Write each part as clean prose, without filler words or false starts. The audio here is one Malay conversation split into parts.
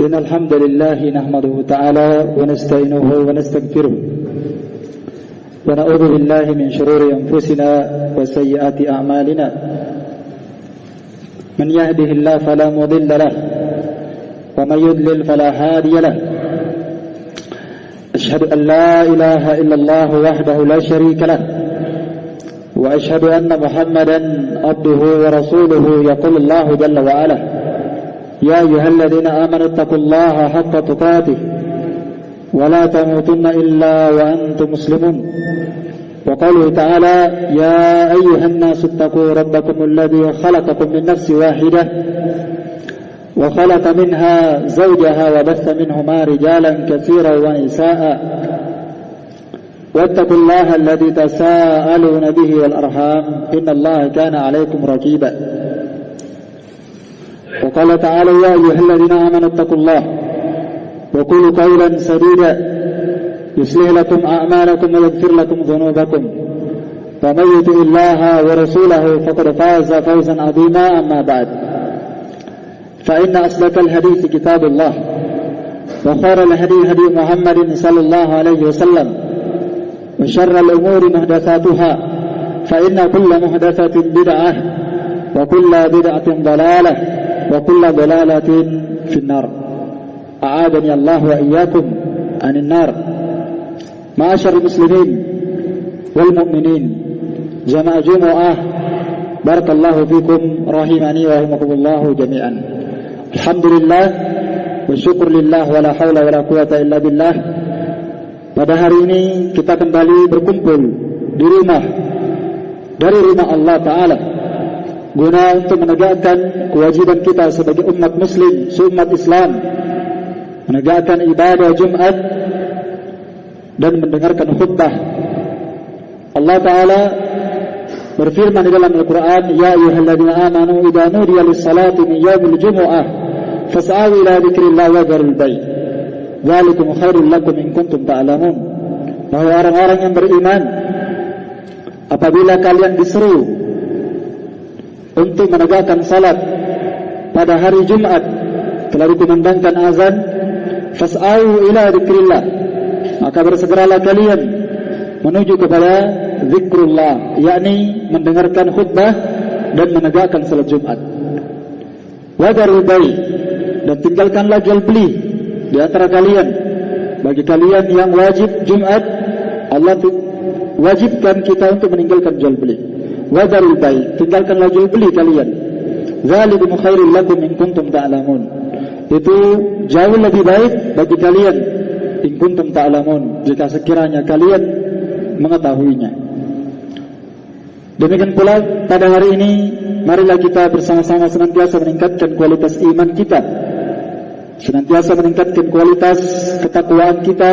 إن الحمد لله نحمده تعالى ونستعينه ونستغفره ونعوذ بالله من شرور أنفسنا وسيئات أعمالنا من يهده الله فلا مضل له ومن يضلل فلا هادي له أشهد أن لا إله إلا الله وحده لا شريك له وأشهد أن محمدا عبده ورسوله يقول الله جل وعلا يا أيها الذين آمنوا اتقوا الله حق تقاته ولا تموتن إلا وأنتم مسلمون وقوله تعالى يا أيها الناس اتقوا ربكم الذي خلقكم من نفس واحدة وخلق منها زوجها وبث منهما رجالا كثيرا ونساء واتقوا الله الذي تساءلون به والأرحام إن الله كان عليكم رقيبا وقال تعالى يا أيها الذين آمنوا اتقوا الله وقولوا قولا سديدا يصلح لكم أعمالكم ويغفر لكم ذنوبكم ومن يطع الله ورسوله فقد فاز فوزا عظيما أما بعد فإن أصدق الحديث كتاب الله وخير الهدي هدي محمد صلى الله عليه وسلم وشر الأمور محدثاتها فإن كل محدثة بدعة وكل بدعة ضلالة وكل ضلالة في النار أعاذني الله وإياكم عن النار معاشر المسلمين والمؤمنين جماعة جمعة بارك الله فيكم rahimani wa rahimakumullah jami'an. Alhamdulillah wa syukur lillah wa la hawla wa la quwata illa billah. Pada hari ini kita kembali berkumpul di rumah dari rumah Allah Ta'ala guna untuk menegakkan kewajiban kita sebagai umat muslim, seumat Islam, menegakkan ibadah Jumat dan mendengarkan khutbah. Allah Ta'ala berfirman di dalam Al-Quran, ya ayyuhalladzina amanu idza nudiya lis-salati min yaumil jumu'ah fas'au ila dzikrillah wa dzarul bai' dzalikum khairul lakum in kuntum ta'lamun. Wahai orang-orang yang beriman, apabila kalian diseru untuk menegakkan salat pada hari Jumat telah dikumandangkan azan, fas'au ila dzikrillah, maka bersegeralah kalian menuju kepada zikrullah, yakni mendengarkan khutbah dan menegakkan salat Jumat. Wadarul bai', dan tinggalkanlah jual beli di antara kalian. Bagi kalian yang wajib Jumat, Allah wajibkan kita untuk meninggalkan jual beli. Wadarul bai', tinggalkanlah jual beli kalian. Dzalikum khairul lakum in kuntum ta'lamun. Itu jauh lebih baik bagi kalian in kuntum ta'lamun, jika sekiranya kalian mengetahuinya. Demikian pula pada hari ini, marilah kita bersama-sama senantiasa meningkatkan kualitas iman kita, senantiasa meningkatkan kualitas ketakwaan kita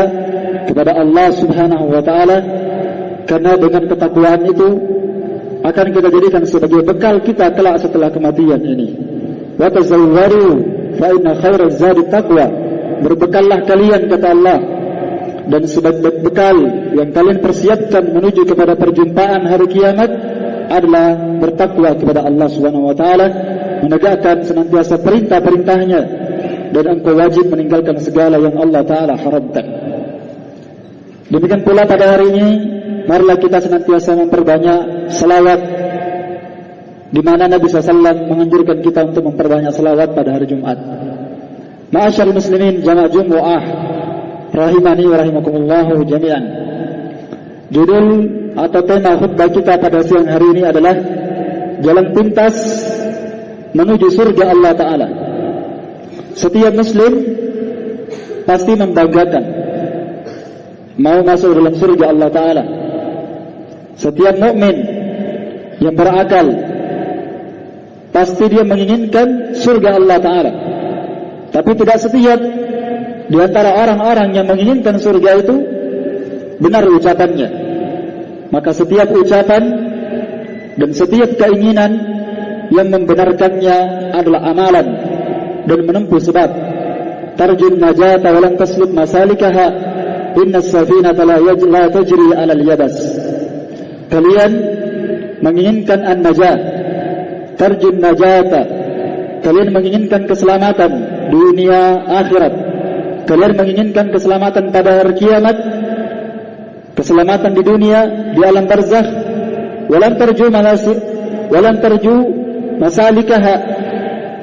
kepada Allah Subhanahu wa Ta'ala, karena dengan ketakwaan itu akan kita jadikan sebagai bekal kita kelak setelah kematian ini. Wa tazawwaru fa inna khairaz zadi taqwa. Berbekallah kalian, kata Allah, dan sebaik bekal yang kalian persiapkan menuju kepada perjumpaan hari kiamat adalah bertakwa kepada Allah Subhanahu wa Ta'ala, menegakkan senantiasa perintah-perintahnya, dan engkau wajib meninggalkan segala yang Allah Ta'ala haramkan. Demikian pula pada hari ini, marilah kita senantiasa memperbanyak salawat, di mana Nabi SAW menganjurkan kita untuk memperbanyak salawat pada hari Jumat. Ma'asyar muslimin jamaah Jumu'ah rahimani wa rahimakumullah jami'an. Judul atau tema khutbah kita pada siang hari ini adalah jalan pintas menuju surga Allah Ta'ala. Setiap muslim pasti membanggakan mau masuk dalam surga Allah Ta'ala. Setiap mukmin yang berakal pasti dia menginginkan surga Allah Ta'ala. Tapi tidak setiap di antara orang-orang yang menginginkan surga itu benar ucapannya. Maka setiap ucapan dan setiap keinginan yang membenarkannya adalah amalan dan menempuh sebab. Tarjun najata wa lam tasluk masalikaha inna as-safinata la tajri 'ala al-yabas. Kalian menginginkan an-najah, tarjun najata, kalian menginginkan keselamatan dunia akhirat. Kalian menginginkan keselamatan pada hari kiamat, keselamatan di dunia, di alam barzakh. Walam tarju masalikaha,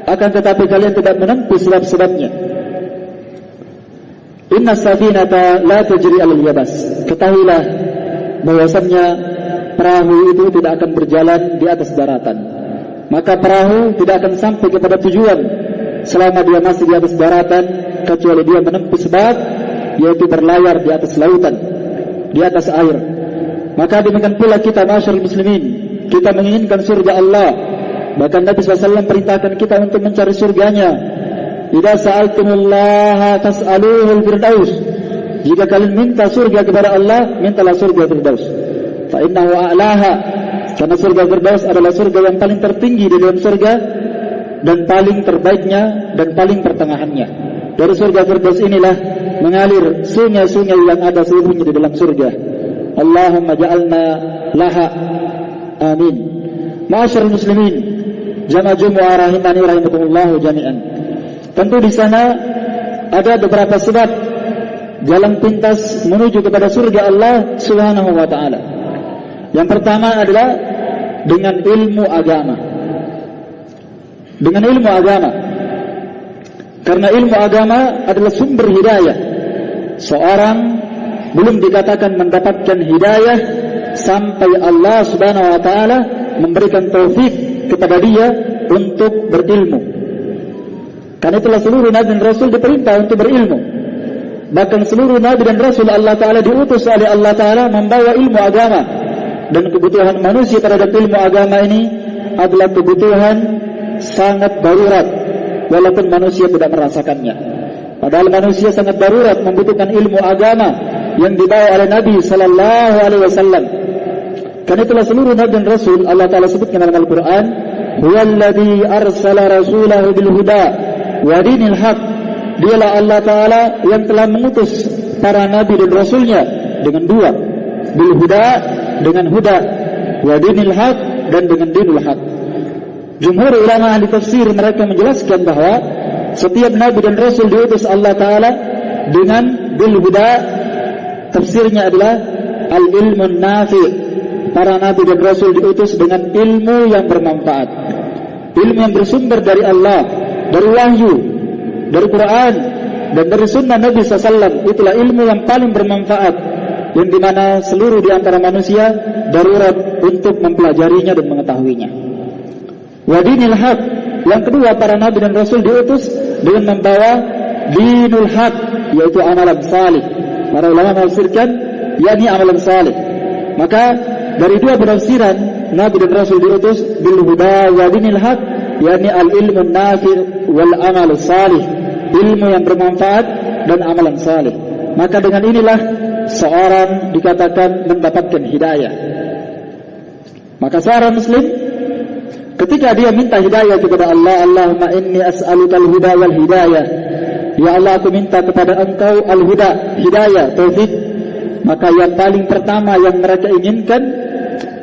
akan tetapi kalian tidak menempuh sebab-sebabnya. Inna safinata la tajri alal yabas. Ketahuilah bahwasannya perahu itu tidak akan berjalan di atas daratan. Maka perahu tidak akan sampai kepada tujuan selama dia masih di atas daratan, kecuali dia menempuh sebab, yaitu berlayar di atas lautan, di atas air. Maka demikian pula kita masyarul muslimin, kita menginginkan surga Allah. Bahkan Nabi SAW perintahkan kita untuk mencari surganya. Idza sa'altumullaha fas'aluhul firdaus. Jika kalian minta surga kepada Allah, mintalah surga firdaus. Fa innahu a'laha, karena surga firdaus adalah surga yang paling tertinggi di dalam surga dan paling terbaiknya dan paling pertengahannya. Dari surga firdaus inilah mengalir sungai-sungai yang ada seluruhnya di dalam surga. Allahumma ja'alna laha, amin. Ma'asyiral muslimin, jamaah Jumu'ah rahimani rahimakumullah jami'an. Tentu di sana ada beberapa sebab jalan pintas menuju kepada surga Allah Subhanahu wa taala. Yang pertama adalah dengan ilmu agama. Dengan ilmu agama. Karena ilmu agama adalah sumber hidayah. Seorang belum dikatakan mendapatkan hidayah sampai Allah Subhanahu wa taala memberikan taufik kepada dia untuk berilmu. Karena itulah seluruh Nabi dan Rasul diperintah untuk berilmu. Bahkan seluruh Nabi dan Rasul Allah Ta'ala diutus oleh Allah Ta'ala membawa ilmu agama. Dan kebutuhan manusia terhadap ilmu agama ini adalah kebutuhan sangat darurat, walaupun manusia tidak merasakannya. Padahal manusia sangat darurat membutuhkan ilmu agama yang dibawa oleh Nabi Sallallahu Alaihi Wasallam. Karena itulah seluruh Nabi dan Rasul Allah Ta'ala sebutkan dalam Al-Quran, huwallazi arsala rasulahu bil huda wa dinil haq. Dialah Allah Ta'ala yang telah mengutus para Nabi dan Rasulnya dengan dua, bil huda, dengan huda, wa dinil haq, dan dengan dinul haq. Jumhur ulama ahli tafsir mereka menjelaskan bahwa setiap Nabi dan Rasul diutus Allah Ta'ala dengan bil huda. Tafsirnya adalah al-ilmun nafi'. Para Nabi dan Rasul diutus dengan ilmu yang bermanfaat, ilmu yang bersumber dari Allah, dari wahyu, dari Quran, dan dari sunnah Nabi SAW. Itulah ilmu yang paling bermanfaat, yang dimana seluruh di antara manusia darurat untuk mempelajarinya dan mengetahuinya. Wadinil haq. Yang kedua, para Nabi dan Rasul diutus dengan membawa dinul haq, yaitu amalan salih. Para ulama menafsirkan yakni amalan salih. Maka dari dua penafsiran, Nabi dan Rasul diutus bil huda wa dinil haq, yakni al-ilmu nafi' wal amal salih, ilmu yang bermanfaat dan amalan salih. Maka dengan inilah seorang dikatakan mendapatkan hidayah. Maka seorang muslim ketika dia minta hidayah kepada Allah, Allahumma inni as'alukal huda wal hidayah, ya Allah aku minta kepada engkau al-huda, hidayah, taufik. Maka yang paling pertama yang mereka inginkan,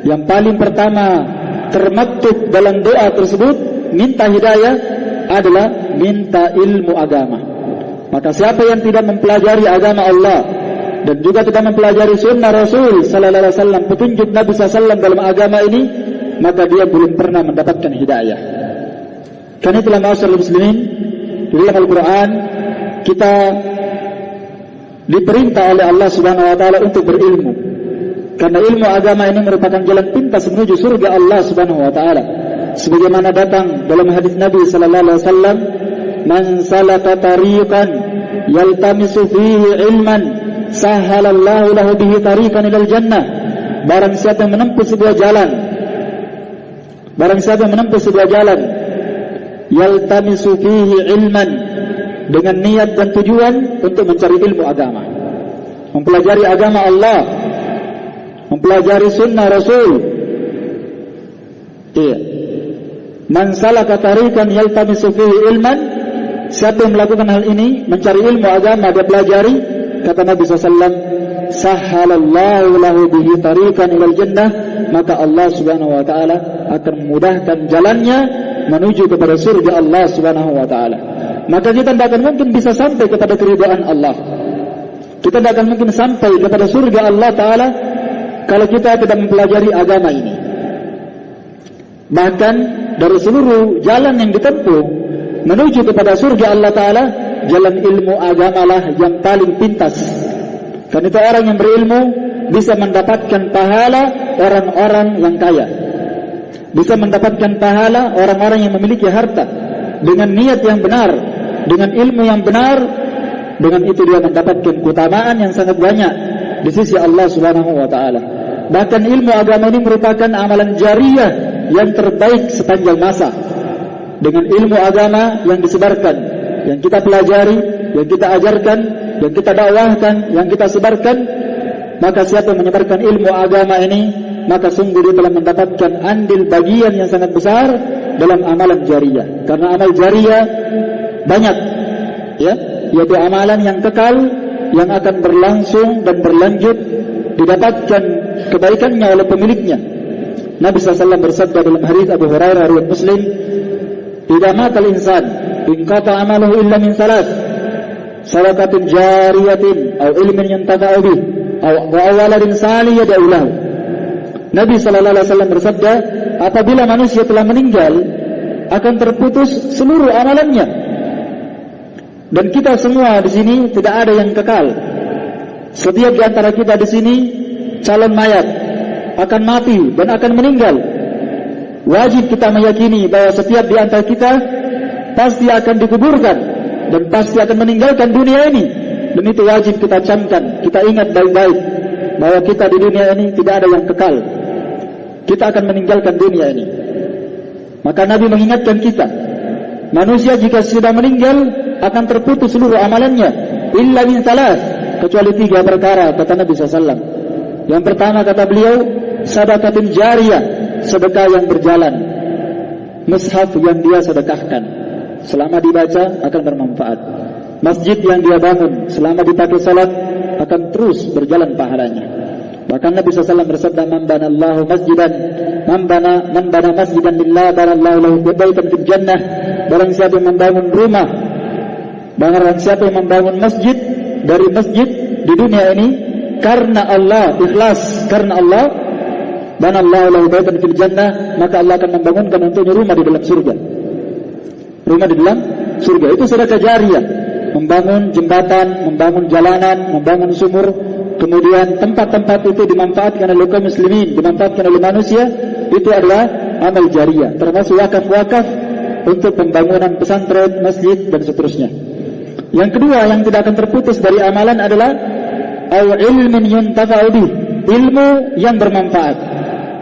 yang paling pertama termaktub dalam doa tersebut, minta hidayah, adalah minta ilmu agama. Maka siapa yang tidak mempelajari agama Allah dan juga tidak mempelajari sunnah Rasul Sallallahu Alaihi Wasallam, petunjuk Nabi SAW dalam agama ini, maka dia belum pernah mendapatkan hidayah. Karena itulah ma'asyiral muslimin, di dalam Al-Quran kita diperintah oleh Allah Subhanahu wa taala untuk berilmu. Karena ilmu agama ini merupakan jalan pintas menuju surga Allah Subhanahu wa taala. Sebagaimana datang dalam hadis Nabi sallallahu alaihi wasallam, "Man salaka tariqan yaltamisu fihi ilman, sahhalallahu lahu bihi tariqan ilal jannah." Barang siapa yang menempuh sebuah jalan, yaltamisu fihi ilman, dengan niat dan tujuan untuk mencari ilmu agama, mempelajari agama Allah, mempelajari sunnah Rasul. Iya. Man salaka tariqan yaltamisu fihi ilman, siapa yang melakukan hal ini, mencari ilmu agama, dia pelajari, kata Nabi SAW, sahhalallahu lahu bihi tariqan ilal jannah, maka Allah Subhanahu wa taala akan memudahkan jalannya menuju kepada surga Allah Subhanahu wa taala. maka kita tidak akan mungkin bisa sampai kepada keridhaan Allah. Kita tidak akan mungkin sampai kepada surga Allah Ta'ala kalau kita tidak mempelajari agama ini. Bahkan dari seluruh jalan yang ditempuh menuju kepada surga Allah Ta'ala, jalan ilmu agamalah yang paling pintas. Karena itu orang yang berilmu bisa mendapatkan pahala orang-orang yang kaya, bisa mendapatkan pahala orang-orang yang memiliki harta dengan niat yang benar, dengan ilmu yang benar. Dengan itu dia mendapatkan keutamaan yang sangat banyak di sisi Allah Subhanahu wa taala. Bahkan ilmu agama ini merupakan amalan jariah yang terbaik sepanjang masa. Dengan ilmu agama yang disebarkan, yang kita pelajari, yang kita ajarkan, yang kita dakwahkan, yang kita sebarkan, maka siapa yang menyebarkan ilmu agama ini, maka sungguh dia telah mendapatkan andil bagian yang sangat besar dalam amalan jariah. Karena amal jariah banyak, ya, yaitu amalan yang kekal, yang akan berlangsung dan berlanjut, didapatkan kebaikannya oleh pemiliknya. Nabi SAW bersabda dalam hadis Abu Hurairah riwayat Muslim, "Idza matal insan, inqata amaluhu illa min salas, sadaqatin jariyatin aw ilmin yuntafa'u bih, aw waladin salih yad'u lahu." Nabi SAW bersabda, apabila manusia telah meninggal, akan terputus seluruh amalannya. Dan kita semua di sini tidak ada yang kekal. Setiap di antara kita di sini calon mayat, akan mati dan akan meninggal. Wajib kita meyakini bahwa setiap di antara kita pasti akan dikuburkan dan pasti akan meninggalkan dunia ini. Dan itu wajib kita camkan, kita ingat baik-baik bahwa kita di dunia ini tidak ada yang kekal. Kita akan meninggalkan dunia ini. Maka Nabi mengingatkan kita, manusia jika sudah meninggal akan terputus seluruh amalannya, illa min salas, kecuali 3 perkara, kata Nabi SAW. Yang pertama kata beliau, sadaqatin jariyah, sedekah yang berjalan, mushaf yang dia sedekahkan, selama dibaca akan bermanfaat. Masjid yang dia bangun, selama dipakai salat akan terus berjalan pahalanya. Bahkan Nabi SAW bersabda, man banallahu masjidan, man bana masjidan lillah, banallahu lahu baitan fil jannah. Barang siapa yang membangun rumah, barang siapa yang membangun masjid dari masjid di dunia ini karena Allah, ikhlas karena Allah, banallahu lahu baitan fil jannah, maka Allah akan membangunkan untuknya rumah di dalam surga. Rumah di dalam surga itu sedekah jariyah. Membangun jembatan, membangun jalanan, membangun sumur, kemudian tempat-tempat itu dimanfaatkan oleh kaum muslimin, dimanfaatkan oleh manusia, itu adalah amal jariyah, termasuk wakaf-wakaf untuk pembangunan pesantren, masjid dan seterusnya. Yang kedua yang tidak akan terputus dari amalan adalah ilmin yuntafa'u bih, ilmu yang bermanfaat.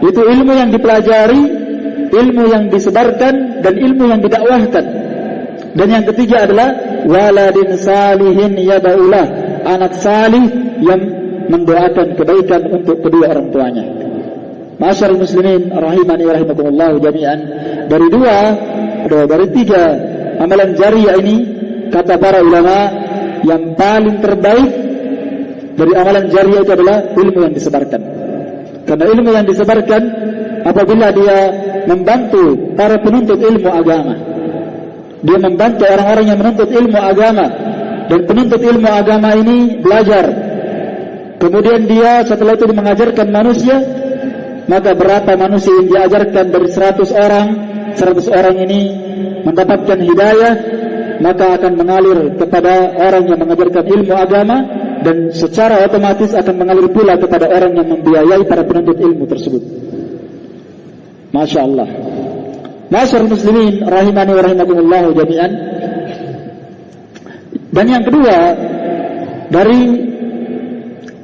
Itu ilmu yang dipelajari, ilmu yang disebarkan dan ilmu yang didakwahkan. Dan yang ketiga adalah waladin salihin yada'ulah, anak salih yang mendoakan kebaikan untuk kedua orang tuanya. Masyarul muslimin rahimani wa rahimakumullah jami'an. Dari 3 amalan jariyah ini, kata para ulama, yang paling terbaik dari amalan jariyah itu adalah ilmu yang disebarkan. Karena ilmu yang disebarkan, apabila dia membantu para penuntut ilmu agama, dia membantu orang-orang yang menuntut ilmu agama, dan penuntut ilmu agama ini belajar, kemudian dia setelah itu mengajarkan manusia, maka berapa manusia yang diajarkan dari 100 orang ini mendapatkan hidayah, maka akan mengalir kepada orang yang mengajarkan ilmu agama, dan secara otomatis akan mengalir pula kepada orang yang membiayai para penuntut ilmu tersebut. Masya Allah. Masyarul muslimin rahimani wa rahimakumullah jami'an. Dan yang kedua dari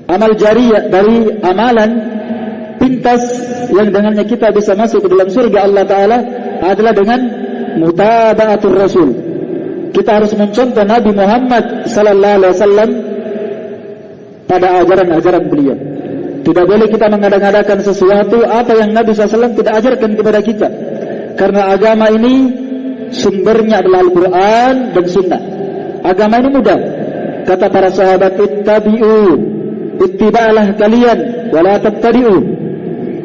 amal jariyah, dari amalan pintas yang dengannya kita bisa masuk ke dalam surga Allah Ta'ala adalah dengan mutaba'atul Rasul. Kita harus mencontoh Nabi Muhammad sallallahu alaihi wasallam pada ajaran-ajaran beliau. Tidak boleh kita mengada-ngadakan sesuatu apa yang Nabi SAW tidak ajarkan kepada kita. Karena agama ini sumbernya adalah Al-Quran dan Sunnah. Agama ini mudah. Kata para sahabat, ittiba'lah kalian, wala tabtadi'u.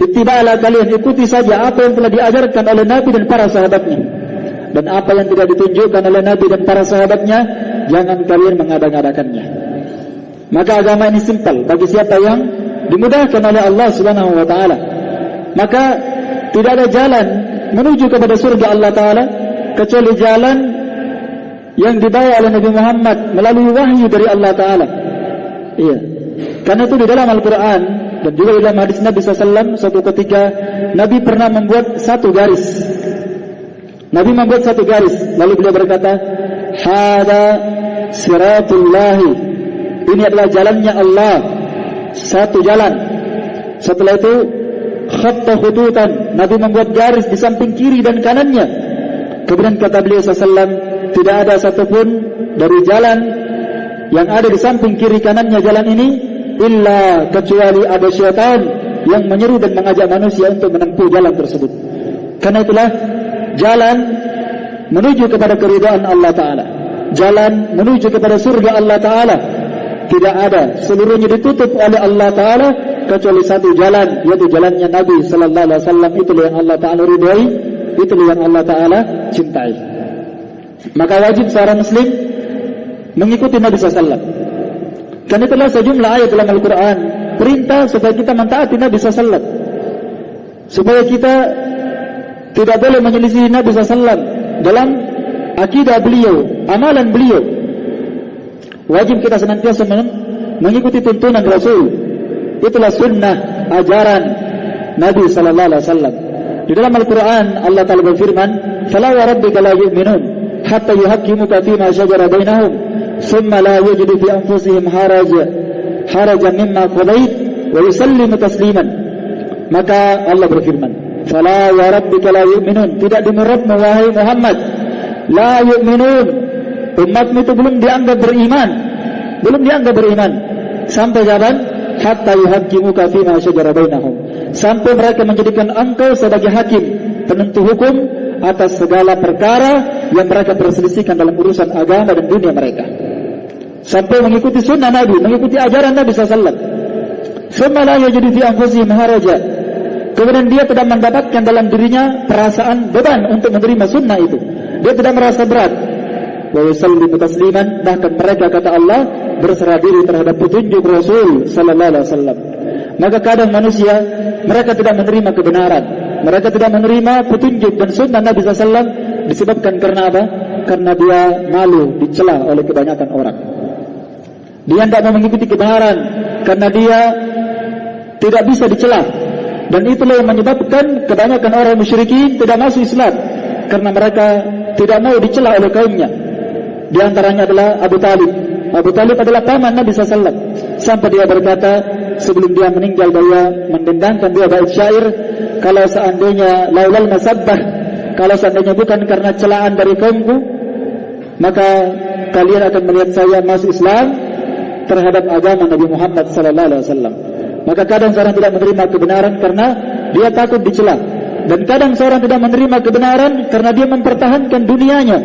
Ittiba'lah kalian, ikuti saja apa yang telah diajarkan oleh Nabi dan para sahabatnya. dan apa yang tidak ditunjukkan oleh Nabi dan para sahabatnya, jangan kalian mengada-ngadakannya. Maka agama ini simpel bagi siapa yang dimudahkan oleh Allah Subhanahu wa taala. Maka tidak ada jalan menuju kepada surga Allah taala kecuali jalan yang dibawa oleh Nabi Muhammad melalui wahyu dari Allah taala. Iya. Karena itu di dalam Al-Qur'an dan juga di dalam hadis Nabi SAW, suatu ketika Nabi pernah membuat satu garis. Nabi membuat satu garis, lalu beliau berkata, "Hada siratullahi." Ini adalah jalannya Allah, satu jalan. Setelah itu khatta khututan, Nabi membuat garis di samping kiri dan kanannya. Kemudian kata beliau SAW, tidak ada satupun dari jalan yang ada di samping kiri kanannya jalan ini, illa kecuali ada syaitan yang menyeru dan mengajak manusia untuk menempuh jalan tersebut. Karena itulah jalan menuju kepada keridhaan Allah Ta'ala, jalan menuju kepada surga Allah Ta'ala, tidak ada, seluruhnya ditutup oleh Allah Ta'ala kecuali satu jalan, yaitu jalannya Nabi Sallallahu Alaihi Wasallam. Itulah yang Allah Ta'ala ridhai, itulah yang Allah Ta'ala cintai. Maka wajib seorang muslim mengikuti Nabi SAW. Karena itulah sejumlah ayat dalam Al-Quran perintah supaya kita mentaati Nabi SAW, supaya kita tidak boleh menyelisih Nabi SAW dalam akidah beliau, amalan beliau. Wajib kita senantiasa mengikuti tuntunan Rasul. Itulah sunnah, ajaran Nabi Sallallahu Alaihi Wasallam. Di dalam Al-Quran Allah Ta'ala berfirman, "Fala wa rabbika la yu'minun hatta yuhaqqimuka fima shajara bainahum, thumma la yajidu fi anfusihim harajan mimma qadait wa yusallimu tasliman." Maka Allah berfirman, "Fala wa rabbika la yu'minun." Tidak demi Rabbmu wahai Muhammad, la yu'minun, umatmu itu belum dianggap beriman, belum dianggap beriman sampai kapan? Hatta yuhaqqimuka fima shajara bainahum, sampai mereka menjadikan engkau sebagai hakim, penentu hukum atas segala perkara yang mereka perselisihkan dalam urusan agama dan dunia mereka. Sampai mengikuti sunnah Nabi, mengikuti ajaran Nabi SAW. Thumma la yajidu fi anfusihim haraja, kemudian dia tidak mendapatkan dalam dirinya perasaan beban untuk menerima sunnah itu. Dia tidak merasa berat. Wa yusallimu tasliman, bahkan mereka, kata Allah, berserah diri terhadap petunjuk Rasul Sallallahu Alaihi Wasallam. Maka kadang manusia, mereka tidak menerima kebenaran, mereka tidak menerima petunjuk dan sunnah Nabi SAW, disebabkan karena apa? Karena dia malu dicela oleh kebanyakan orang. Dia tidak mau mengikuti kebenaran karena dia tidak bisa dicela. Dan itulah yang menyebabkan kebanyakan orang musyrikin tidak masuk Islam, karena mereka tidak mau dicela oleh kaumnya. Di antaranya adalah Abu Talib. Abu Talib adalah paman Nabi SAW. Sampai dia berkata sebelum dia meninggal, dia mendendangkan dua bait syair, kalau seandainya laulal masabbah, kalau seandainya bukan karena celaan dari kaumku, maka kalian akan melihat saya masuk Islam terhadap agama Nabi Muhammad SAW. Maka kadang seorang tidak menerima kebenaran karena dia takut dicela, dan kadang seorang tidak menerima kebenaran karena dia mempertahankan dunianya.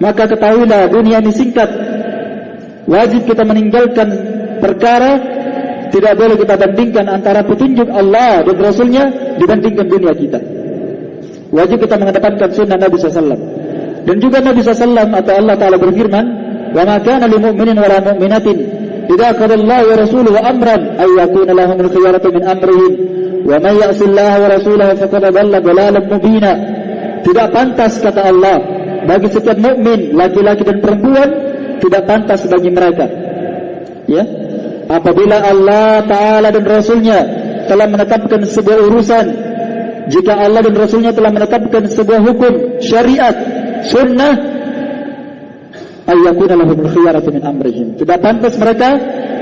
Maka ketahuilah, dunia ini singkat. Wajib kita meninggalkan perkara, tidak boleh kita bandingkan antara petunjuk Allah dan Rasulnya dibandingkan dunia kita. Wajib kita mengedepankan sunnah Nabi SAW. Dan juga Nabi SAW atau Allah Ta'ala berfirman, "Wa ma kana lil mu'minin wa la mu'minatin idza qada Allahu wa rasuluhu amran ay yakuna lahumul khiyaratu min amrihim wa may ya'si Allah wa rasulahu faqad dhalla dhalalan mubina." Tidak pantas, kata Allah, bagi setiap mukmin, laki-laki dan perempuan, tidak pantas bagi mereka, ya, apabila Allah Ta'ala dan Rasulnya telah menetapkan sebuah urusan. Jika Allah dan Rasulnya telah menetapkan sebuah hukum, syariat, sunnah, ayyakuna lahumul khiyaratu min amrihim, tidak pantas mereka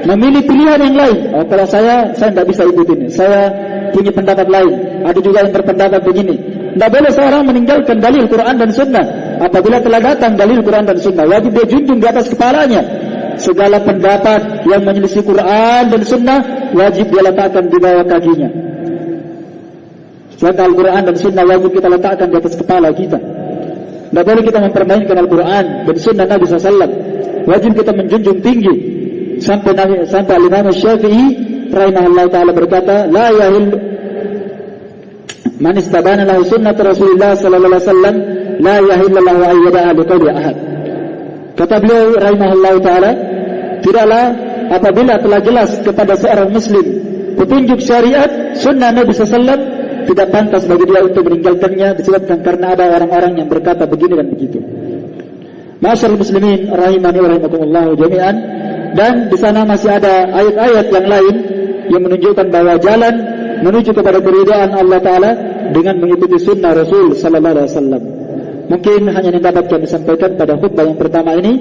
memilih pilihan yang lain. Oh, kalau saya tidak bisa ikutin, saya punya pendapat lain, ada juga yang berpendapat begini. Tidak boleh seorang meninggalkan dalil Quran dan sunnah. Apabila telah datang dalil Quran dan sunnah, wajib dia junjung di atas kepalanya. Segala pendapat yang menyelisih Quran dan sunnah, wajib dia letakkan di bawah kakinya. Sedangkan Al-Quran dan sunnah wajib kita letakkan di atas kepala kita. Tidak boleh kita mempermainkan Al-Quran dan sunnah Nabi SAW. Wajib kita menjunjung tinggi. Sampai Imam Syafi'i rahimahullah ta'ala berkata, "La yahil man istabana lahu sunnat Rasulullah sallallahu alaihi wasallam la ilaha illallah wa ayyadaha liqawli ahad. Kata beliau rahimahullah ta'ala, tidaklah apabila telah jelas kepada seorang muslim petunjuk syariat sunnah Nabi SAW, tidak pantas bagi dia untuk meninggalkannya disebabkan karena ada orang-orang yang berkata begini dan begitu. Masyaallah muslimin rahimani wa rahimakumullah jami'an. Dan di sana masih ada ayat-ayat yang lain yang menunjukkan bahwa jalan menuju kepada keridhaan Allah Ta'ala dengan mengikuti sunnah Rasul Sallallahu Alaihi Wasallam. Mungkin hanya yang dapat kami sampaikan pada khutbah yang pertama ini.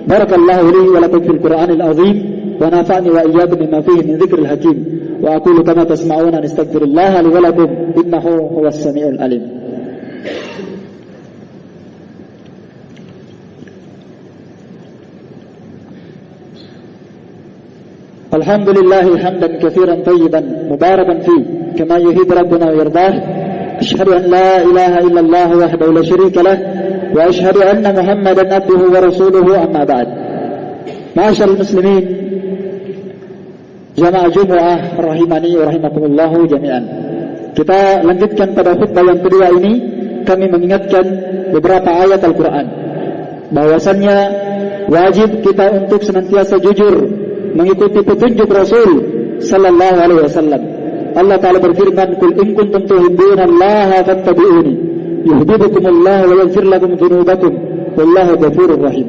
Barakallahu li wa lakum fil Qur'anil azim wa nafa'ni wa iyyakum bima fihi min dzikril hakim. Wa aqulu kama tasma'una astaghfirullah li wa lakum innahu huwas samiul alim. Alhamdulillah hamdan katsiran tayyiban mubarakan fi kama yuhibbu rabbuna wa yardah. Asyhadu an la ilaha illallah wahdahu la syarika lah wa asyhadu anna Muhammadan abduhu wa rasuluhu amma ba'd. Ma'asyiral muslimin jamaah Jumat rahimani wa rahimakumullah jami'an. Kita lanjutkan pada khutbah yang kedua ini, kami mengingatkan beberapa ayat Al-Qur'an bahwasannya wajib kita untuk senantiasa jujur mengikuti petunjuk Rasul sallallahu alaihi wasallam. Allah Ta'ala berfirman, "Qul in kuntum tuhibbunallaha fattabi'uni yuhibbukumullahu wa yaghfir lakum dzunubakum wallahu ghafurur rahim."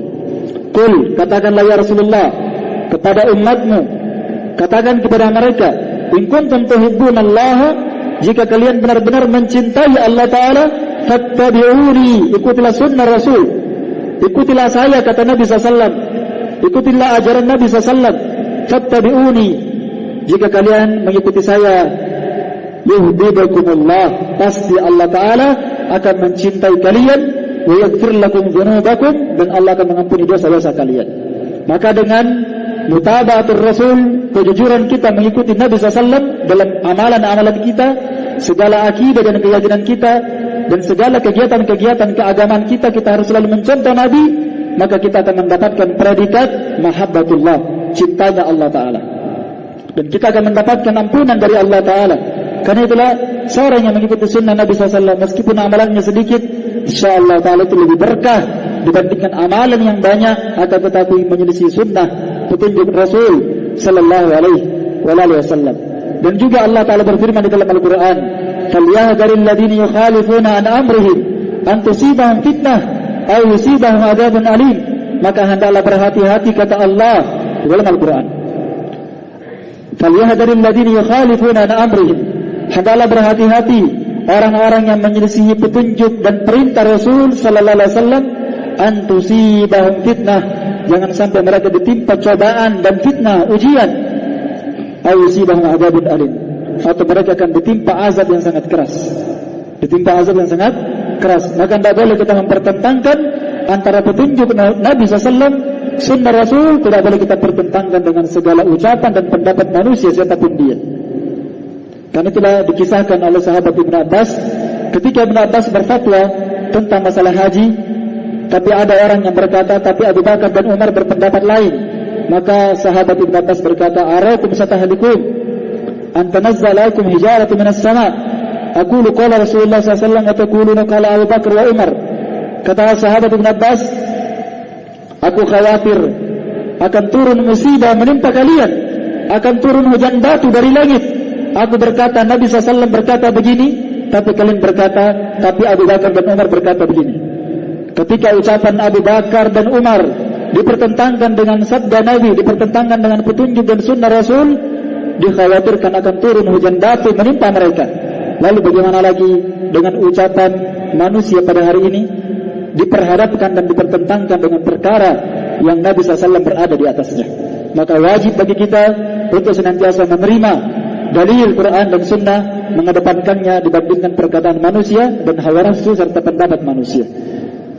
Qul, katakanlah ya Rasulullah kepada umatmu, katakan kepada mereka, "In kuntum tuhibbunallaha," jika kalian benar-benar mencintai Allah Ta'ala, fattabi'uni, ikutilah sunnah Rasul, ikutilah saya, kata Nabi SAW, ikutilah ajaran Nabi SAW. Fattabi'uni, jika kalian mengikuti saya, yuhibbukumullah, pasti Allah Ta'ala akan mencintai kalian, wa yaghfir lakum dzunubakum, dan Allah akan mengampuni dosa-dosa kalian. Maka dengan mutaba'atul Rasul, kejujuran kita mengikuti Nabi SAW dalam amalan-amalan kita, segala akidah dan keyakinan kita, dan segala kegiatan-kegiatan keagamaan kita, kita harus selalu mencontoh Nabi, maka kita akan mendapatkan predikat mahabbatullah, cintanya Allah Ta'ala, dan kita akan mendapatkan ampunan dari Allah Ta'ala. Karena itulah seorang yang mengikuti sunnah Nabi SAW, meskipun amalannya sedikit, insyaAllah Ta'ala itu lebih berkah dibandingkan amalan yang banyak akan tetapi menyelisih sunnah petunjuk Rasul Sallallahu Alaihi Wasallam. Dan juga Allah Ta'ala berfirman di dalam Al-Quran, "Falyahdharil ladzina yukhalifuna an amrihim an tusibahum fitnah aw yusibahum adzabun alim." Maka hendaklah berhati-hati, kata Allah di dalam Al-Quran. "Falyahdharil ladzina yukhalifuna an amrihim." Hendaklah berhati-hati orang-orang yang menyelisihi petunjuk dan perintah Rasul Sallallahu Alaihi Wasallam, an tusibahum fitnah, jangan sampai mereka ditimpa cobaan dan fitnah, ujian, aw yusibahum adzabun alim, atau mereka akan ditimpa azab yang sangat keras. Ditimpa azab yang sangat keras. Maka tidak boleh kita mempertentangkan antara petunjuk Nabi SAW, sunnah Rasul, tidak boleh kita pertentangkan dengan segala ucapan dan pendapat manusia siapapun dia. Karena itulah dikisahkan oleh sahabat Ibn Abbas, ketika Ibn Abbas berfatwa tentang masalah haji, tapi ada orang yang berkata, tapi Abu Bakar dan Umar berpendapat lain. Maka sahabat Ibn Abbas berkata, "Araakum satahlikum an tanazzala lakum hijaratu minas sama', aqulu qala Rasulullah SAW wa taquluna qala Abu Bakar wa Umar." Kata sahabat Ibn Abbas, "Aku khawatir akan turun musibah menimpa kalian, akan turun hujan batu dari langit. Aku berkata, Nabi SAW berkata begini, tapi kalian berkata, tapi Abu Bakar dan Umar berkata begini." Ketika ucapan Abu Bakar dan Umar dipertentangkan dengan sabda Nabi, dipertentangkan dengan petunjuk dan sunnah Rasul, dikhawatirkan akan turun hujan batu menimpa mereka. Lalu bagaimana lagi dengan ucapan manusia pada hari ini, diperhadapkan dan dipertentangkan dengan perkara yang Nabi SAW berada di atasnya. Maka wajib bagi kita untuk senantiasa menerima dalil Quran dan Sunnah, mengedepankannya dibandingkan perkataan manusia dan hawa nafsu serta pendapat manusia.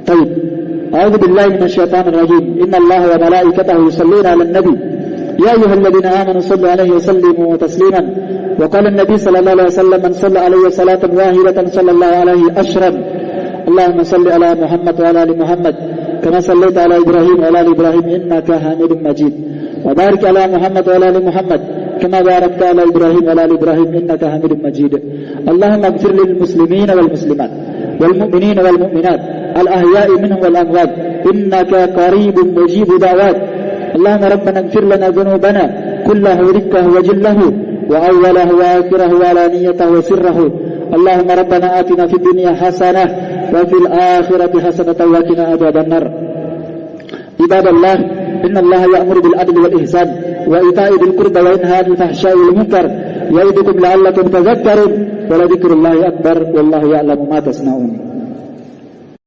Baik. A'udzu billahi minasyaitonir rajim. Innallaha wa malaikatahu yusholluna 'alan nabi. Ya ayyuhalladzina amanu shallu 'alaihi wa sallimu tasliman. Wa qala an-nabi sallallahu alaihi wasallam, "Man shalla 'alaihi salatan wahidatan sallallahu 'alaihi ashran." Allahumma shalli 'ala Muhammad wa 'ala ali Muhammad kama shallaita 'ala Ibrahim wa 'ala ali Ibrahim innaka Hamidum Majid. Wa barik 'ala Muhammad wa 'ala ali Muhammad kama barakta 'ala Ibrahim wa 'ala ali Ibrahim innaka Hamidum Majid. Allahumma ighfir lil muslimina wal muslimat والمؤمنين والمؤمنات الأحياء منهم والأموات إنك قريب مجيب دعوات اللهم ربنا اغفر لنا ذنوبنا كله ودقه وجله وأوله وآخره وعلانيته وسره اللهم ربنا آتنا في الدنيا حسنة وفي الآخرة حسنة وقنا عذاب النار عباد الله إن الله يأمر بالعدل والإحسان وإيتاء ذي القربى وينهى عن الفحشاء والمنكر يعظكم لعلكم تذكرون ولذكر الله أكبر والله يعلم ما تصنعون